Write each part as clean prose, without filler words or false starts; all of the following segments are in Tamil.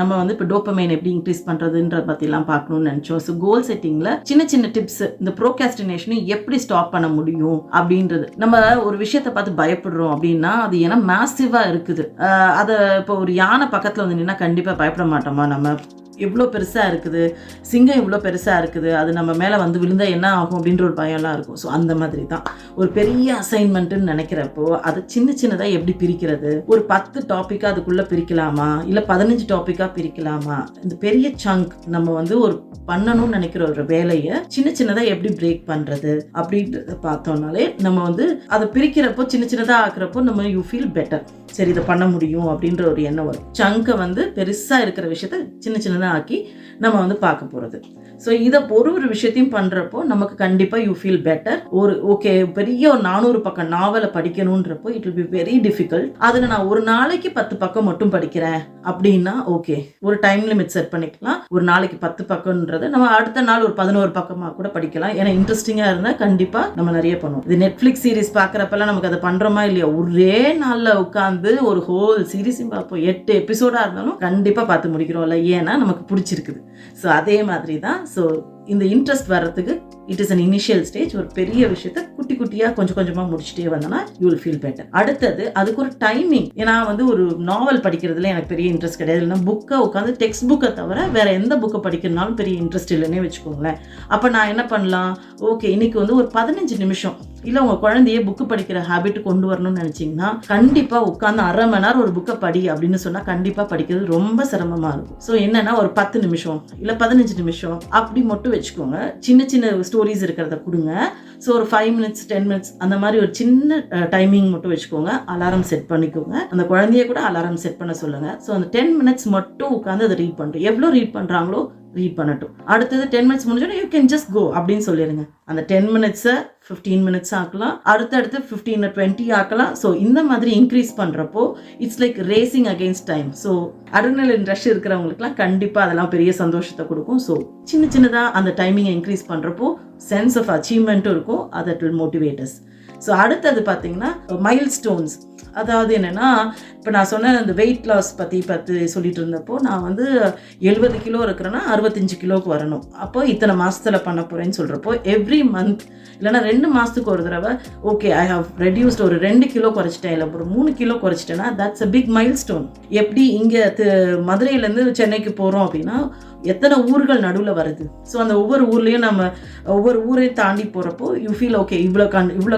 நம்ம வந்து இப்போ டோபமைன் எப்படி இன்க்ரீஸ் பண்ணுறதுன்ற பற்றிலாம் பார்க்கணும்னு நினச்சோம். ஸோ கோல் செட்டிங்கில் சின்ன சின்ன டிப்ஸ், இந்த ப்ரோகாஸ்டினேஷனை எப்படி ஸ்டாப் பண்ண முடியும் அப்படின்றது. நம்ம ஒரு விஷயத்தை பார்த்து பயப்படுறோம் அப்படின்னா அது ஏன்னா மேசிவாக இருக்குது. அதை இப்போ ஒரு யானை பக்கத்தில் வந்து நின்னா கண்டிப்பாக பயப்பட மாட்டோமா? நம்ம எவ்வளோ பெருசாக இருக்குது, சிங்கம் இவ்வளோ பெருசாக இருக்குது, அது நம்ம மேலே வந்து விழுந்தால் என்ன ஆகும் அப்படின்ற ஒரு பயம்லாம் இருக்கும். ஸோ அந்த மாதிரி தான் ஒரு பெரிய அசைன்மெண்ட்டுன்னு நினைக்கிறப்போ அதை சின்ன சின்னதாக எப்படி பிரிக்கிறது, ஒரு 10 டாப்பிக்காக அதுக்குள்ளே பிரிக்கலாமா, இல்லை 15 டாப்பிக்காக பிரிக்கலாமா, இந்த பெரிய சங்க் நம்ம வந்து ஒரு பண்ணணும்னு நினைக்கிற ஒரு வேலையை சின்ன சின்னதாக எப்படி பிரேக் பண்ணுறது அப்படின்றத பார்த்தோம்னாலே நம்ம வந்து அதை பிரிக்கிறப்போ சின்ன சின்னதாக ஆக்குறப்போ நம்ம யூ ஃபீல் பெட்டர். சரி, இதை பண்ண முடியும் அப்படின்ற ஒரு எண்ணம் வரும். சங்கை வந்து பெருசாக இருக்கிற விஷயத்த சின்ன சின்னதாக ஆக்கி நம்ம வந்து பார்க்க போகிறது. ஸோ இதை ஒரு விஷயத்தையும் பண்ணுறப்போ நமக்கு கண்டிப்பாக யூ ஃபீல் பெட்டர். ஒரு ஓகே, பெரிய ஒரு 400 பக்கம் நாவலை படிக்கணுன்றப்போ it will be very difficult. அதில் நான் ஒரு நாளைக்கு 10 பக்கம் மட்டும் படிக்கிறேன் அப்படின்னா ஓகே, ஒரு டைம் லிமிட் செட் பண்ணிக்கலாம். ஒரு நாளைக்கு 10 பக்கம்ன்றது நம்ம அடுத்த நாள் ஒரு 11 பக்கமாக கூட படிக்கலாம். ஏன்னா இன்ட்ரெஸ்டிங்காக இருந்தால் கண்டிப்பாக நம்ம நிறைய பண்ணுவோம். இது நெட்ஃப்ளிக்ஸ் சீரிஸ் பார்க்குறப்பெல்லாம் நமக்கு அதை பண்ணுறோமா இல்லையா, ஒரே நாளில் உட்காந்து ஒரு ஹோல் சீரீஸையும் பார்ப்போம். 8 எபிசோடாக இருந்தாலும் கண்டிப்பாக பார்த்து முடிக்கிறோம்ல, ஏன்னா நமக்கு பிடிச்சிருக்குது. ஸோ அதே மாதிரி தான். ஸோ இந்த இன்ட்ரெஸ்ட் வர்றதுக்கு it is an initial stage. ஒரு பெரிய விஷயத்த குட்டி குட்டியாக கொஞ்சம் கொஞ்சமாக முடிச்சுட்டே வந்தோன்னா யூ வில் ஃபீல் பெட்டர். அடுத்தது அதுக்கு ஒரு டைமிங். ஏன்னா வந்து ஒரு நாவல் படிக்கிறதுல எனக்கு பெரிய இன்ட்ரெஸ்ட் கிடையாது. இல்லைன்னா புக்கை உட்காந்து டெக்ஸ்ட் புக்கை தவிர வேற எந்த புக்கை படிக்கிறதுனாலும் பெரிய இன்ட்ரெஸ்ட் இல்லைன்னே வச்சுக்கோங்களேன். அப்போ நான் என்ன பண்ணலாம், ஓகே இன்னைக்கு வந்து ஒரு 15 நிமிஷம், இல்லை உங்கள் குழந்தைய புக்கு படிக்கிற ஹேபிட் கொண்டு வரணும்னு நினச்சிங்கன்னா கண்டிப்பாக உட்காந்து 1/2 மணி நேரம் ஒரு புக்கை படி அப்படின்னு சொன்னால் கண்டிப்பாக படிக்கிறது ரொம்ப சிரமமாக இருக்கும். ஸோ என்னன்னா ஒரு 10 நிமிஷம் இல்லை 15 நிமிஷம் அப்படி மட்டும் வச்சுக்கோங்க. சின்ன சின்ன ஸ்டோரிஸ் இருக்கிறத கொடுங்க. ஸோ ஒரு 5 மினிட்ஸ் 10 மினிட்ஸ் அந்த மாதிரி ஒரு சின்ன டைமிங் மட்டும் வச்சுக்கோங்க. அலாரம் செட் பண்ணிக்கோங்க. அந்த குழந்தைய கூட அலாரம் செட் பண்ண சொல்லுங்க. ஸோ அந்த 10 மினிட்ஸ் மட்டும் உட்காந்து அதை ரீட் பண்ணுறோம். எவ்வளோ ரீட் பண்ணுறாங்களோ ரீட் பண்ணட்டும். அடுத்தது 10 மினிட்ஸ் முடிஞ்சோன்னா யூ கேன் ஜஸ்ட் கோ அப்படின்னு சொல்லிடுங்க. அந்த 10 மினிட்ஸை 15 மினிட்ஸ் ஆக்கலாம், அடுத்தடுத்து 15 20 ஆக்கலாம். ஸோ இந்த மாதிரி இன்க்ரீஸ் பண்ணுறப்போ it's like racing against time. So adrenaline rush இருக்கிறவங்களுக்குலாம் கண்டிப்பாக அதெல்லாம் பெரிய சந்தோஷத்தை கொடுக்கும். ஸோ சின்ன சின்னதாக அந்த டைமிங்கை இன்க்ரீஸ் பண்ணுறப்போ சென்ஸ் ஆஃப் அச்சீவ்மெண்ட்டும் இருக்கும். That will motivate us. So அடுத்தது பார்த்தீங்கன்னா மைல் ஸ்டோன்ஸ். அதாவது என்னென்னா, இப்போ நான் சொன்ன அந்த வெயிட் லாஸ் பற்றி சொல்லிட்டு இருந்தப்போ நான் வந்து 70 கிலோ இருக்கிறேன்னா 65 கிலோவுக்கு வரணும். அப்போ இத்தனை மாதத்தில் பண்ண போகிறேன்னு சொல்கிறப்போ எவ்ரி மந்த் இல்லைனா 2 மாதத்துக்கு ஒரு தடவை ஓகே ஐ ஹவ் ரெடியூஸ்ட், ஒரு 2 கிலோ குறைச்சிட்டேன் இல்லை ஒரு 3 கிலோ குறைச்சிட்டேன்னா that's a big milestone. எப்படி இங்கே மதுரையிலேருந்து சென்னைக்கு போகிறோம் அப்படின்னா எத்தனை ஊர்கள் நடுவில் வருது. ஸோ அந்த ஒவ்வொரு ஊர்லேயும் நம்ம ஒவ்வொரு ஊரையும் தாண்டி போகிறப்போ யூ ஃபீல் ஓகே இவ்வளோ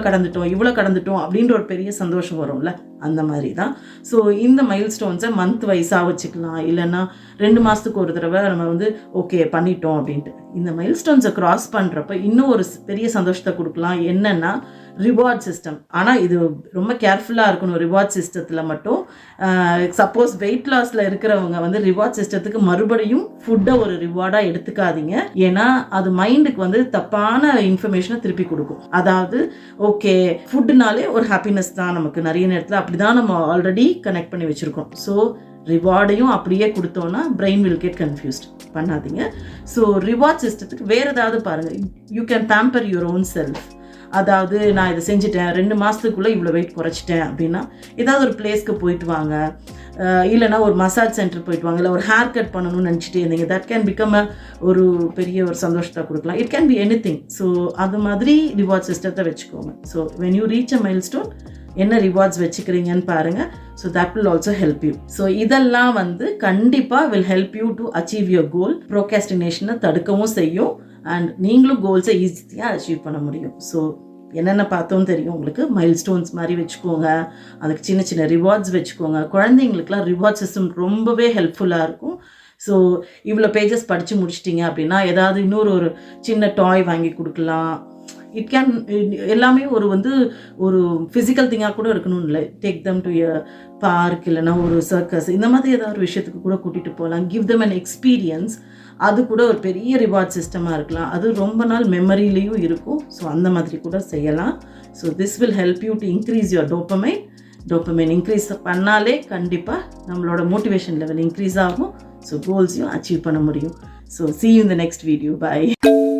கடந்துட்டோம் அப்படின்ற ஒரு பெரிய சந்தோஷம் வரும்ல, அந்த மாதிரி தான். ஸோ இந்த மைல் ஸ்டோன்ஸை மந்த் வைஸாக வச்சுக்கலாம். இல்லைன்னா 2 மாதத்துக்கு ஒரு தடவை நம்ம வந்து ஓகே பண்ணிட்டோம் அப்படின்ட்டு இந்த மைல் ஸ்டோன்ஸை கிராஸ் பண்ணுறப்ப இன்னும் ஒரு பெரிய சந்தோஷத்தை கொடுக்கலாம். என்னென்னா ரிவார்ட் சிஸ்டம். ஆனால் இது ரொம்ப கேர்ஃபுல்லாக இருக்கணும். ரிவார்ட் சிஸ்டத்தில் மட்டும் சப்போஸ் வெயிட் லாஸில் இருக்கிறவங்க வந்து ரிவார்ட் சிஸ்டத்துக்கு மறுபடியும் ஃபுட்டை ஒரு ரிவார்டாக எடுத்துக்காதீங்க. ஏன்னா அது மைண்டுக்கு வந்து தப்பான இன்ஃபர்மேஷனை திருப்பி கொடுக்கும். அதாவது ஓகே ஃபுட்டுனாலே ஒரு ஹாப்பினஸ் தான், நமக்கு நிறைய நேரத்தில் அப்படி தான் நம்ம ஆல்ரெடி கனெக்ட் பண்ணி வச்சுருக்கோம். ஸோ ரிவார்டையும் அப்படியே கொடுத்தோன்னா பிரெயின் வில் கெட் கன்ஃபியூஸ்ட். பண்ணாதீங்க. ஸோ ரிவார்ட் சிஸ்டத்துக்கு வேறு ஏதாவது பாருங்கள். You can pamper your own self. அதாவது நான் இதை செஞ்சுட்டேன், 2 மாதத்துக்குள்ளே இவ்வளோ வெயிட் குறைச்சிட்டேன் அப்படின்னா ஏதாவது ஒரு பிளேஸ்க்கு போயிட்டு வாங்க. இல்லைனா ஒரு மசாஜ் சென்டர் போயிட்டு வாங்க. இல்லை ஒரு ஹேர் கட் பண்ணணும்னு நினச்சிட்டே இருந்தீங்க, தட் கேன் பிகம் ஒரு பெரிய ஒரு சந்தோஷத்தை கொடுக்கலாம். It can be anything. So அது மாதிரி ரிவார்ட் சிஸ்டத்தை வச்சுக்கோங்க. So when you reach a milestone என்ன ரிவார்ட்ஸ் வச்சுக்கிறீங்கன்னு பாருங்கள். So that will also help you. So இதெல்லாம் வந்து கண்டிப்பாக will help you to achieve your goal. ப்ரோகாஸ்டினேஷனை தடுக்கவும் செய்யும் அண்ட் நீங்களும் கோல்ஸை ஈஸியாக அச்சீவ் பண்ண முடியும். ஸோ என்னென்ன பார்த்தோன்னு தெரியும் உங்களுக்கு. மைல் ஸ்டோன்ஸ் மாதிரி வச்சுக்கோங்க, அதுக்கு சின்ன சின்ன ரிவார்ட்ஸ் வச்சுக்கோங்க. குழந்தைங்களுக்குலாம் ரிவார்ட் சிஸ்டம் ரொம்பவே ஹெல்ப்ஃபுல்லாக இருக்கும். ஸோ இவ்வளோ பேஜஸ் படித்து முடிச்சிட்டிங்க அப்படின்னா ஏதாவது இன்னொரு சின்ன டாய் வாங்கி கொடுக்கலாம். இட் கேன் எல்லாமே ஒரு ஃபிசிக்கல் திங்காக கூட இருக்கணும்னு இல்லை. Take them to a park இல்லைனா ஒரு சர்க்கஸ், இந்த மாதிரி ஏதாவது ஒரு விஷயத்துக்கு கூட கூட்டிகிட்டு போகலாம். Give them an experience. அது கூட ஒரு பெரிய ரிவார்ட் சிஸ்டமாக இருக்கலாம். அது ரொம்ப நாள் மெமரியிலையும் இருக்கும். ஸோ அந்த மாதிரி கூட செய்யலாம். So this will help you to increase your dopamine increase பண்ணாலே கண்டிப்பாக நம்மளோட மோட்டிவேஷன் லெவல் இன்க்ரீஸ் ஆகும். ஸோ கோல்ஸையும் அச்சீவ் பண்ண முடியும். So see you in the next video. Bye.